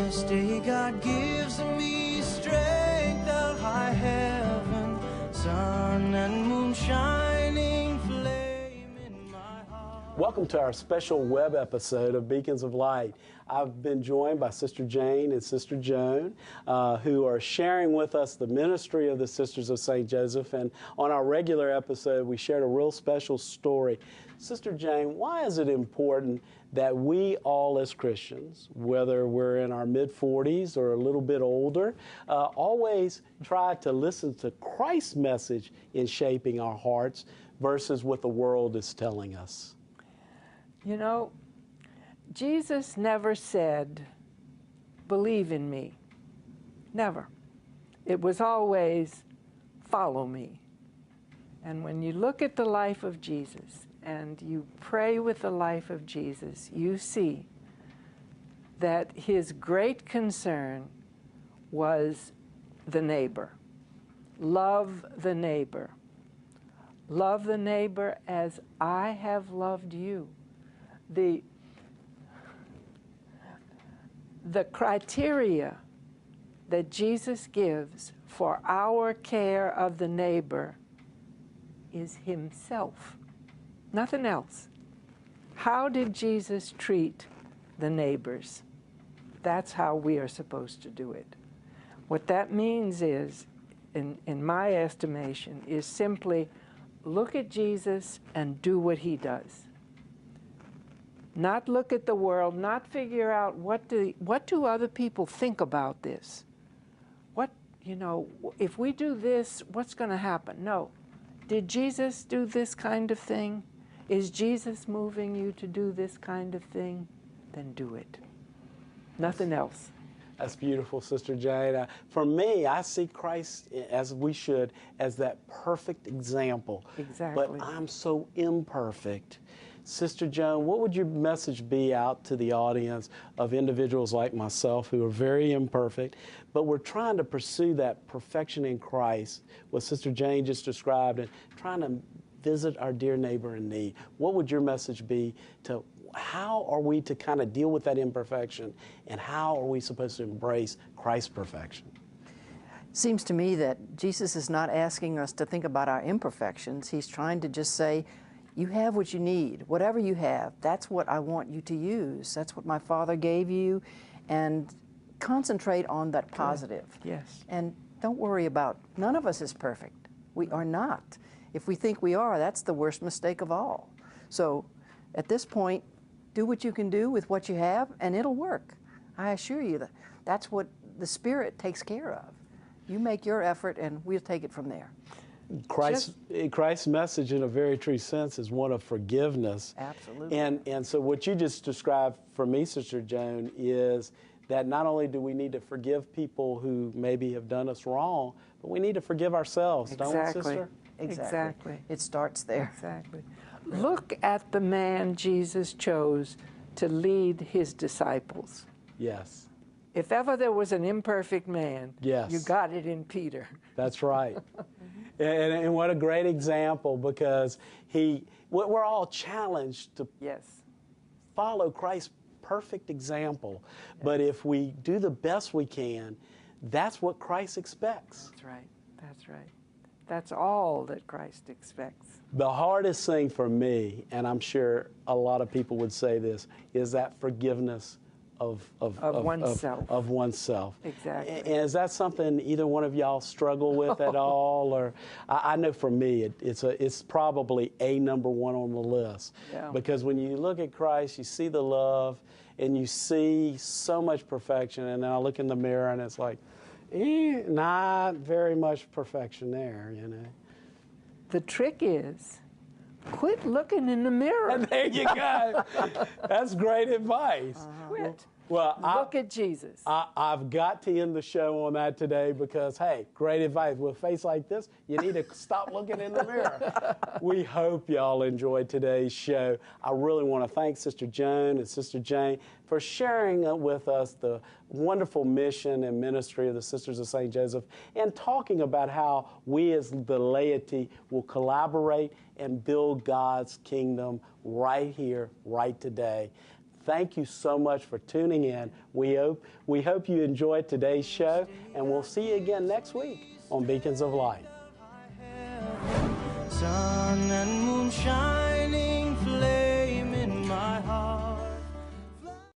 this day God gives me strength, a high heaven, sun and moon shining, flame in my heart. Welcome to our special web episode of Beacons of Light. I've been joined by Sister Jane and Sister Joan, who are sharing with us the ministry of the Sisters of St. Joseph. And on our regular episode, we shared a real special story. Sister Jane, why is it important that we all as Christians, whether we're in our mid-40s or a little bit older, always try to listen to Christ's message in shaping our hearts versus what the world is telling us? You know, Jesus never said, believe in me. Never. It was always, follow me. And when you look at the life of Jesus and you pray with the life of Jesus, you see that his great concern was the neighbor. Love the neighbor. Love the neighbor as I have loved you. The criteria that Jesus gives for our care of the neighbor is himself, nothing else. How did Jesus treat the neighbors? That's how we are supposed to do it. What that means is, in my estimation, is simply look at Jesus and do what he does. Not look at the world, not figure out what do other people think about this? If we do this, what's going to happen? No. Did Jesus do this kind of thing? Is Jesus moving you to do this kind of thing? Then do it. Nothing else. That's beautiful, Sister Jane. For me, I see Christ, as we should, as that perfect example. Exactly. But I'm so imperfect. Sister Joan, what would your message be out to the audience of individuals like myself who are very imperfect, but we're trying to pursue that perfection in Christ, what Sister Jane just described, and trying to visit our dear neighbor in need? What would your message be to how are we to kind of deal with that imperfection, and how are we supposed to embrace Christ's perfection? Seems to me that Jesus is not asking us to think about our imperfections. He's trying to just say, you have what you need. Whatever you have, that's what I want you to use. That's what my Father gave you. And concentrate on that positive. Yes. And don't worry about, none of us is perfect. We are not. If we think we are, that's the worst mistake of all. So at this point, do what you can do with what you have, and it'll work. I assure you that that's what the Spirit takes care of. You make your effort, and we'll take it from there. Christ's message, in a very true sense, is one of forgiveness. Absolutely. And so what you just described for me, Sister Joan, is that not only do we need to forgive people who maybe have done us wrong, but we need to forgive ourselves, don't we, Sister? Exactly. It starts there. Exactly. Look at the man Jesus chose to lead his disciples. Yes. If ever there was an imperfect man, yes, you got it in Peter. That's right. And what a great example, because we're all challenged to follow Christ's perfect example. Yes. But if we do the best we can, that's what Christ expects. That's right. That's right. That's all that Christ expects. The hardest thing for me, and I'm sure a lot of people would say this, is that forgiveness of oneself. Exactly. And is that something either one of y'all struggle with at all? Or I know for me, it's probably number one on the list. Yeah. Because when you look at Christ, you see the love, and you see so much perfection, and then I look in the mirror, and it's like, not very much perfection there, you know. The trick is, quit looking in the mirror. And there you go. That's great advice. Quit. Well, look at Jesus. I've got to end the show on that today because, hey, great advice. With a face like this, you need to stop looking in the mirror. We hope y'all enjoyed today's show. I really want to thank Sister Joan and Sister Jane for sharing with us the wonderful mission and ministry of the Sisters of St. Joseph and talking about how we as the laity will collaborate and build God's kingdom right here, right today. thank you so much for tuning in. We hope you enjoyed today's show, and we'll see you again next week on Beacons of Light. Sun and moon shine.